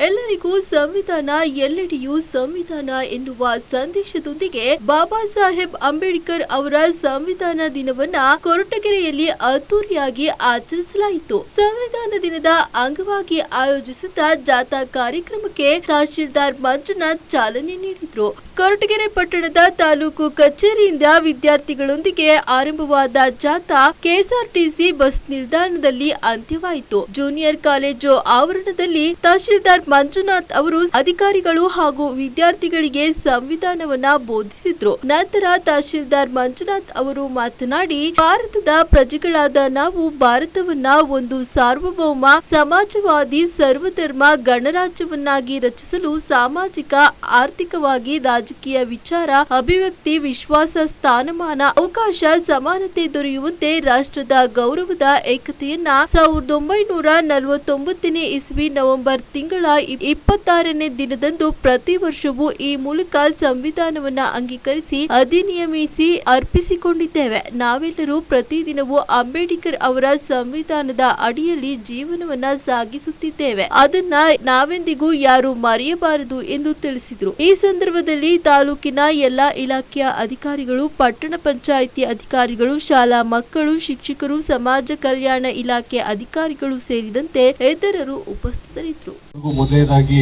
ಎಲ್ಲರಿಗೂ ಸಂವಿಧಾನ ಎಲ್ಲೆಡೆಯೂ ಸಂವಿಧಾನ ಎನ್ನುವ ಸಂದೇಶದೊಂದಿಗೆ ಬಾಬಾ ಸಾಹೇಬ್ ಅಂಬೇಡ್ಕರ್ ಅವರ ಸಂವಿಧಾನ ದಿನವನ್ನ ಕೊರಟಗೆರೆಯಲ್ಲಿ ಅದ್ದೂರಿಯಾಗಿ ಆಚರಿಸಲಾಯಿತು. ಸಂವಿಧಾನ ದಿನದ ಅಂಗವಾಗಿ ಆಯೋಜಿಸಿದ್ದ ಜಾಥಾ ಕಾರ್ಯಕ್ರಮಕ್ಕೆ ತಹಶೀಲ್ದಾರ್ ಮಂಜುನಾಥ್ ಚಾಲನೆ ನೀಡಿದ್ರು. ಕೊರಟಗೆರೆ ಪಟ್ಟಣದ ತಾಲೂಕು ಕಚೇರಿಯಿಂದ ವಿದ್ಯಾರ್ಥಿಗಳೊಂದಿಗೆ ಆರಂಭವಾದ ಜಾಥಾ ಕೆಎಸ್ಆರ್ಟಿಸಿ ಬಸ್ ನಿಲ್ದಾಣದಲ್ಲಿ ಅಂತ್ಯವಾಯಿತು. ಜೂನಿಯರ್ ಕಾಲೇಜು ಆವರಣದಲ್ಲಿ ತಹಶೀಲ್ದಾರ್ ಮಂಜುನಾಥ್ ಅವರು ಅಧಿಕಾರಿಗಳು ಹಾಗೂ ವಿದ್ಯಾರ್ಥಿಗಳಿಗೆ ಸಂವಿಧಾನವನ್ನ ಬೋಧಿಸಿದ್ರು. ನಂತರ ತಹಶೀಲ್ದಾರ್ ಮಂಜುನಾಥ್ ಅವರು ಮಾತನಾಡಿ, ಭಾರತದ ಪ್ರಜೆಗಳಾದ ನಾವು ಭಾರತವನ್ನ ಒಂದು ಸಾರ್ವಭೌಮ ಸಮಾಜವಾದಿ ಸರ್ವಧರ್ಮ ಗಣರಾಜ್ಯವನ್ನಾಗಿ ರಚಿಸಲು ಸಾಮಾಜಿಕ, ಆರ್ಥಿಕವಾಗಿ, ರಾಜಕೀಯ ವಿಚಾರ, ಅಭಿವ್ಯಕ್ತಿ, ವಿಶ್ವಾಸ, ಸ್ಥಾನಮಾನ, ಅವಕಾಶ, ಸಮಾನತೆ ದೊರೆಯುವಂತೆ ರಾಷ್ಟ್ರದ ಗೌರವದ ಏಕತೆಯನ್ನ 1949ನೇ ಇಸ್ವಿ ನವೆಂಬರ್ ತಿಂಗಳ 26ನೇ ದಿನದಂದು ಪ್ರತಿ ವರ್ಷವೂ ಈ ಮೂಲಕ ಸಂವಿಧಾನವನ್ನ ಅಂಗೀಕರಿಸಿ ಅಧಿನಿಯಮಿಸಿ ಅರ್ಪಿಸಿಕೊಂಡಿದ್ದೇವೆ. ನಾವೆಲ್ಲರೂ ಪ್ರತಿದಿನವೂ ಅಂಬೇಡ್ಕರ್ ಅವರ ಸಂವಿಧಾನದ ಅಡಿಯಲ್ಲಿ ಜೀವನವನ್ನ ಸಾಗಿಸುತ್ತಿದ್ದೇವೆ. ಅದನ್ನ ನಾವೆಂದಿಗೂ ಯಾರು ಮರೆಯಬಾರದು ಎಂದು ತಿಳಿಸಿದರು. ಈ ಸಂದರ್ಭದಲ್ಲಿ ತಾಲೂಕಿನ ಎಲ್ಲಾ ಇಲಾಖೆಯ ಅಧಿಕಾರಿಗಳು, ಪಟ್ಟಣ ಪಂಚಾಯಿತಿ ಅಧಿಕಾರಿಗಳು, ಶಾಲಾ ಮಕ್ಕಳು, ಶಿಕ್ಷಕರು, ಸಮಾಜ ಕಲ್ಯಾಣ ಇಲಾಖೆ ಅಧಿಕಾರಿಗಳು ಸೇರಿದಂತೆ ಇತರರು ಉಪಸ್ಥಿತರಿದ್ದರು. ಮೊದಲನೇದಾಗಿ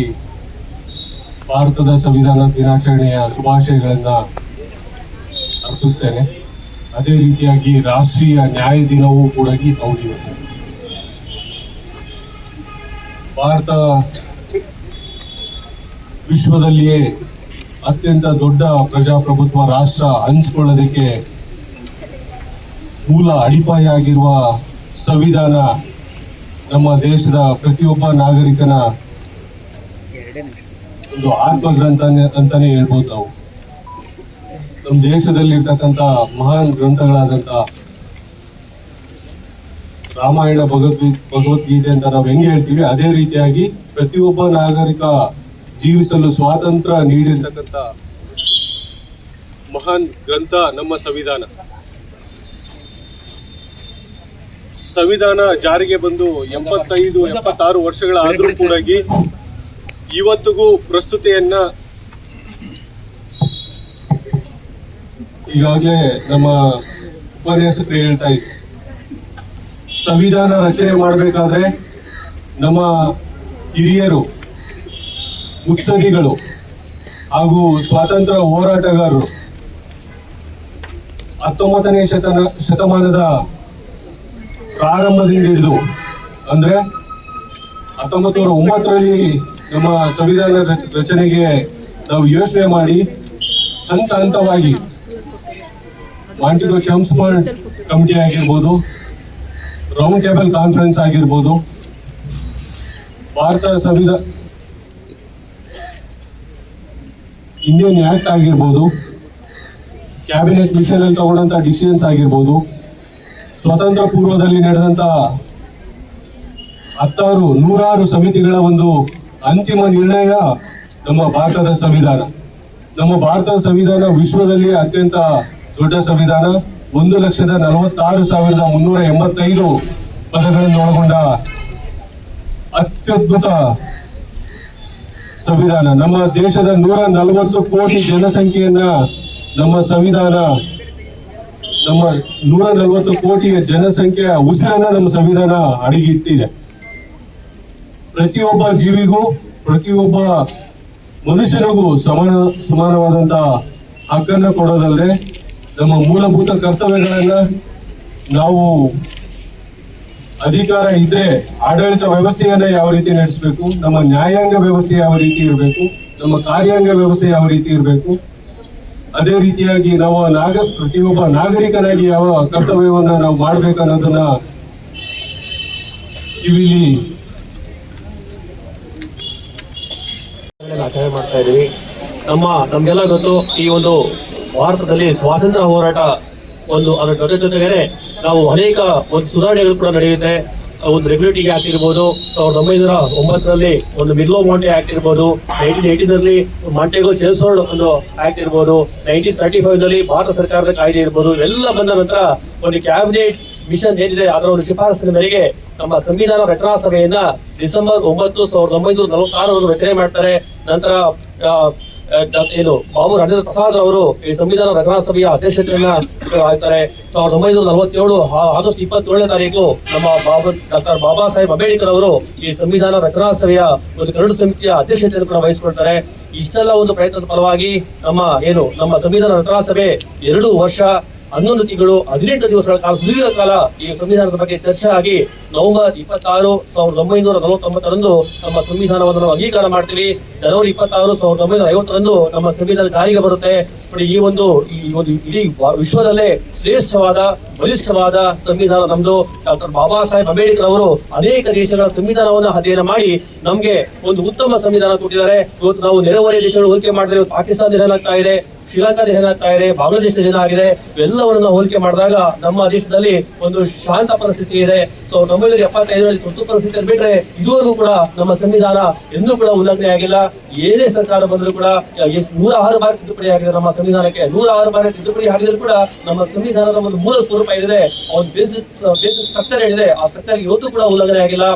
ಭಾರತದ ಸಂವಿಧಾನ ದಿನಾಚರಣೆಯ ಶುಭಾಶಯಗಳನ್ನ ಅರ್ಪಿಸ್ತೇನೆ. ಅದೇ ರೀತಿಯಾಗಿ ರಾಷ್ಟ್ರೀಯ ನ್ಯಾಯ ದಿನವೂ ಕೂಡ ಹೌದು. ಭಾರತ ವಿಶ್ವದಲ್ಲಿಯೇ ಅತ್ಯಂತ ದೊಡ್ಡ ಪ್ರಜಾಪ್ರಭುತ್ವ ರಾಷ್ಟ್ರ ಅನಿಸ್ಕೊಳ್ಳೋದಕ್ಕೆ ಮೂಲ ಅಡಿಪಾಯ ಆಗಿರುವ ಸಂವಿಧಾನ ನಮ್ಮ ದೇಶದ ಪ್ರತಿಯೊಬ್ಬ ನಾಗರಿಕನ ಒಂದು ಆತ್ಮಗ್ರಂಥ ಅಂತಾನೆ ಹೇಳ್ಬೋದು. ನಾವು ನಮ್ಮ ದೇಶದಲ್ಲಿರ್ತಕ್ಕಂಥ ಮಹಾನ್ ಗ್ರಂಥಗಳಾದಂಥ ರಾಮಾಯಣ, ಭಗವದ್ಗೀತೆ ಅಂತ ನಾವು ಹೆಂಗೆ ಹೇಳ್ತೀವಿ, ಅದೇ ರೀತಿಯಾಗಿ ಪ್ರತಿಯೊಬ್ಬ ನಾಗರಿಕ ಜೀವಿಸಲು ಸ್ವಾತಂತ್ರ್ಯ ನೀಡಿರ್ತಕ್ಕಂಥ ಮಹಾನ್ ಗ್ರಂಥ ನಮ್ಮ ಸಂವಿಧಾನ. ಸಂವಿಧಾನ ಜಾರಿಗೆ ಬಂದು 75-76 ವರ್ಷಗಳಾದರೂ ಕೂಡ ಇವತ್ತಿಗೂ ಪ್ರಸ್ತುತಿಯನ್ನ ಈಗಾಗಲೇ ನಮ್ಮ ಉಪನ್ಯಾಸಕರು ಹೇಳ್ತಾ ಇದ್ರು. ಸಂವಿಧಾನ ರಚನೆ ಮಾಡಬೇಕಾದ್ರೆ ನಮ್ಮ ಹಿರಿಯರು, ಮುತ್ಸದ್ದಿಗಳು ಹಾಗೂ ಸ್ವಾತಂತ್ರ್ಯ ಹೋರಾಟಗಾರರು 19ನೇ ಶತಮಾನದ ಪ್ರಾರಂಭದಿಂದ ಹಿಡಿದು ಅಂದ್ರೆ 1909ರಲ್ಲಿ ನಮ್ಮ ಸಂವಿಧಾನ ರಚನೆಗೆ ನಾವು ಯೋಚನೆ ಮಾಡಿ ಹಂತ ಹಂತವಾಗಿ ಮಾಂಟಿಗೋ ಚೆಮ್ಸ್ಫರ್ಡ್ ಕಮಿಟಿ ಆಗಿರ್ಬೋದು, ರೌಂಡ್ ಟೇಬಲ್ ಕಾನ್ಫರೆನ್ಸ್ ಆಗಿರ್ಬೋದು, ಭಾರತ ಸಂವಿಧಾನ ಇಂಡಿಯನ್ ಆಕ್ಟ್ ಆಗಿರ್ಬೋದು, ಕ್ಯಾಬಿನೆಟ್ ಮಿಷನ್ ಅಲ್ಲಿ ತಗೊಂಡಂತ ಡಿಸಿಷನ್ಸ್ ಆಗಿರ್ಬೋದು, ಸ್ವತಂತ್ರ ಪೂರ್ವದಲ್ಲಿ ನಡೆದಂತ 100 ಸಮಿತಿಗಳ ಒಂದು ಅಂತಿಮ ನಿರ್ಣಯ ನಮ್ಮ ಭಾರತದ ಸಂವಿಧಾನ. ನಮ್ಮ ಭಾರತದ ಸಂವಿಧಾನ ವಿಶ್ವದಲ್ಲಿ ಅತ್ಯಂತ ದೊಡ್ಡ ಸಂವಿಧಾನ. 1,46,385 ಪದಗಳನ್ನು ಒಳಗೊಂಡ ಅತ್ಯದ್ಭುತ ಸಂವಿಧಾನ. ನಮ್ಮ ದೇಶದ 140 ಕೋಟಿ ಜನಸಂಖ್ಯೆಯನ್ನ ನಮ್ಮ ಸಂವಿಧಾನ, ನಮ್ಮ 140 ಕೋಟಿಯ ಜನಸಂಖ್ಯೆಯ ಉಸಿರನ್ನ ನಮ್ಮ ಸಂವಿಧಾನ ಅಡಗಿಟ್ಟಿದೆ. ಪ್ರತಿಯೊಬ್ಬ ಜೀವಿಗೂ, ಪ್ರತಿಯೊಬ್ಬ ಮನುಷ್ಯನಿಗೂ ಸಮಾನವಾದಂತ ಹಕ್ಕನ್ನ ಕೊಡೋದಲ್ಲದೆ ನಮ್ಮ ಮೂಲಭೂತ ಕರ್ತವ್ಯಗಳನ್ನ ನಾವು ಅಧಿಕಾರ ಇದ್ರೆ ಆಡಳಿತ ವ್ಯವಸ್ಥೆಯನ್ನ ಯಾವ ರೀತಿ ನಡೆಸಬೇಕು, ನಮ್ಮ ನ್ಯಾಯಾಂಗ ವ್ಯವಸ್ಥೆ ಯಾವ ರೀತಿ ಇರಬೇಕು, ನಮ್ಮ ಕಾರ್ಯಾಂಗ ವ್ಯವಸ್ಥೆ ಯಾವ ರೀತಿ ಇರಬೇಕು, ಅದೇ ರೀತಿಯಾಗಿ ನಾವು ಪ್ರತಿಯೊಬ್ಬ ನಾಗರಿಕನಾಗಿ ಯಾವ ಕರ್ತವ್ಯವನ್ನ ನಾವು ಮಾಡ್ಬೇಕನ್ನೋದನ್ನ ಕಿವಿಲಿ ಆಚರಣೆ ಮಾಡ್ತಾ ಇದೀವಿ. ನಮ್ಗೆಲ್ಲ ಗೊತ್ತು, ಈ ಒಂದು ಭಾರತದಲ್ಲಿ ಸ್ವಾತಂತ್ರ್ಯ ಹೋರಾಟ ಅದರ ಜೊತೆಗೆ ನಾವು ಅನೇಕ ಒಂದು ಸುಧಾರಣೆಗಳು ಕೂಡ ನಡೆಯುತ್ತೆ. ಒಂದು ರೆಗ್ಯುಲೇಟರಿ ಆಕ್ಟ್ ಇರ್ಬೋದು, 1909ರಲ್ಲಿ ಒಂದು ಮಿರ್ಲೋ ಮಾಂಟೆ ಆಕ್ಟ್ ಇರ್ಬೋದು, 1918ರಲ್ಲಿ ಮಾಂಟೆಗೋ ಚೆಮ್ಸ್ಫರ್ಡ್ ಒಂದು ಆಕ್ಟ್ ಇರ್ಬೋದು, 1935ನಲ್ಲಿ ಭಾರತ ಸರ್ಕಾರದ ಕಾಯ್ದೆ ಇರ್ಬೋದು. ಇವೆಲ್ಲ ಬಂದ ನಂತರ ಒಂದು ಕ್ಯಾಬಿನೆಟ್ ಮಿಷನ್ ಏನಿದೆ ಅದರ ಒಂದು ಶಿಫಾರಸಿನ ಮೇರೆಗೆ ನಮ್ಮ ಸಂವಿಧಾನ ರಚನಾ ಸಭೆಯನ್ನ ಡಿಸೆಂಬರ್ 9, 1946 ರಚನೆ ಮಾಡ್ತಾರೆ. ನಂತರ ಏನು ಬಾಬು ರಾಜೇಂದ್ರ ಪ್ರಸಾದ್ ಅವರು ಈ ಸಂವಿಧಾನ ರಚನಾ ಸಭೆಯ ಅಧ್ಯಕ್ಷತೆಯನ್ನ ಆಗ್ತಾರೆ. 1947 ಆಗಸ್ಟ್ 27ನೇ ತಾರೀಕು ನಮ್ಮ ಡಾಕ್ಟರ್ ಬಾಬಾ ಸಾಹೇಬ್ ಅಂಬೇಡ್ಕರ್ ಅವರು ಈ ಸಂವಿಧಾನ ರಚನಾ ಸಭೆಯ ಒಂದು ಕರಡು ಸಮಿತಿಯ ಅಧ್ಯಕ್ಷತೆಯನ್ನು ಕೂಡ ವಹಿಸಿಕೊಳ್ತಾರೆ. ಇಷ್ಟೆಲ್ಲ ಒಂದು ಪ್ರಯತ್ನದ ಫಲವಾಗಿ ನಮ್ಮ ಸಂವಿಧಾನ ರಚನಾ ಸಭೆ 2 ವರ್ಷ 11 ತಿಂಗಳು 18 ದಿವಸಗಳ ಕಾಲ ಸುದೀರ್ಘ ಕಾಲ ಈ ಸಂವಿಧಾನದ ಬಗ್ಗೆ ಚರ್ಚೆ ಆಗಿ ನವೆಂಬರ್ 26, 1949 ನಮ್ಮ ಸಂವಿಧಾನವನ್ನು ನಾವು ಅಂಗೀಕಾರ ಮಾಡ್ತೀವಿ. ಜನವರಿ 26, 1950 ನಮ್ಮ ಸಂವಿಧಾನ ಜಾರಿಗೆ ಬರುತ್ತೆ. ಈ ಒಂದು ಇಡೀ ವಿಶ್ವದಲ್ಲೇ ಶ್ರೇಷ್ಠವಾದ ಬಲಿಷ್ಠವಾದ ಸಂವಿಧಾನ ನಮ್ದು. ಡಾಕ್ಟರ್ ಬಾಬಾ ಸಾಹೇಬ್ ಅಂಬೇಡ್ಕರ್ ಅವರು ಅನೇಕ ದೇಶಗಳ ಸಂವಿಧಾನವನ್ನು ಅಧ್ಯಯನ ಮಾಡಿ ನಮ್ಗೆ ಒಂದು ಉತ್ತಮ ಸಂವಿಧಾನ ಕೊಟ್ಟಿದ್ದಾರೆ. ಇವತ್ತು ನಾವು ನೆರೆಹೊರೆಯ ದೇಶಗಳು ಹೋಲಿಕೆ ಮಾಡಿದ್ರೆ ಪಾಕಿಸ್ತಾನ ಏನಾಗ್ತಾ ಇದೆ, ಶ್ರೀಲಂಕಾ ಏನಾಗ್ತಾ ಇದೆ, ಬಾಂಗ್ಲಾದೇಶ ಏನಾಗಿದೆ, ಇವೆಲ್ಲವನ್ನ ಹೋಲಿಕೆ ಮಾಡಿದಾಗ ನಮ್ಮ ದೇಶದಲ್ಲಿ ಒಂದು ಶಾಂತ ಪರಿಸ್ಥಿತಿ ಇದೆ. 1975 ತುರ್ತು ಪರಿಸ್ಥಿತಿ ಬಿಟ್ರೆ ಇದುವರೆಗೂ ಕೂಡ ನಮ್ಮ ಸಂವಿಧಾನ ಎಂದೂ ಕೂಡ ಉಲ್ಲಂಘನೆ ಆಗಿಲ್ಲ. ಏನೇ ಸರ್ಕಾರ ಬಂದರೂ ಕೂಡ 106 ಬಾರಿ ತಿದ್ದುಪಡಿ ಆಗಿದೆ ನಮ್ಮ ಸಂವಿಧಾನಕ್ಕೆ. 106 ಬಾರಿ ತಿದ್ದುಪಡಿ ಆಗಿದ್ರು ಕೂಡ ನಮ್ಮ ಸಂವಿಧಾನದ ಒಂದು ಮೂಲ ಸ್ವರೂಪ ಏನಿದೆ, ಒಂದು ಬೇಸಿಕ್ ಸ್ಟ್ರಕ್ಚರ್ ಏನಿದೆ, ಆ ಸ್ಟ್ರಕ್ಚರ್ ಇವತ್ತು ಕೂಡ ಉಲ್ಲಂಘನೆ ಆಗಿಲ್ಲ.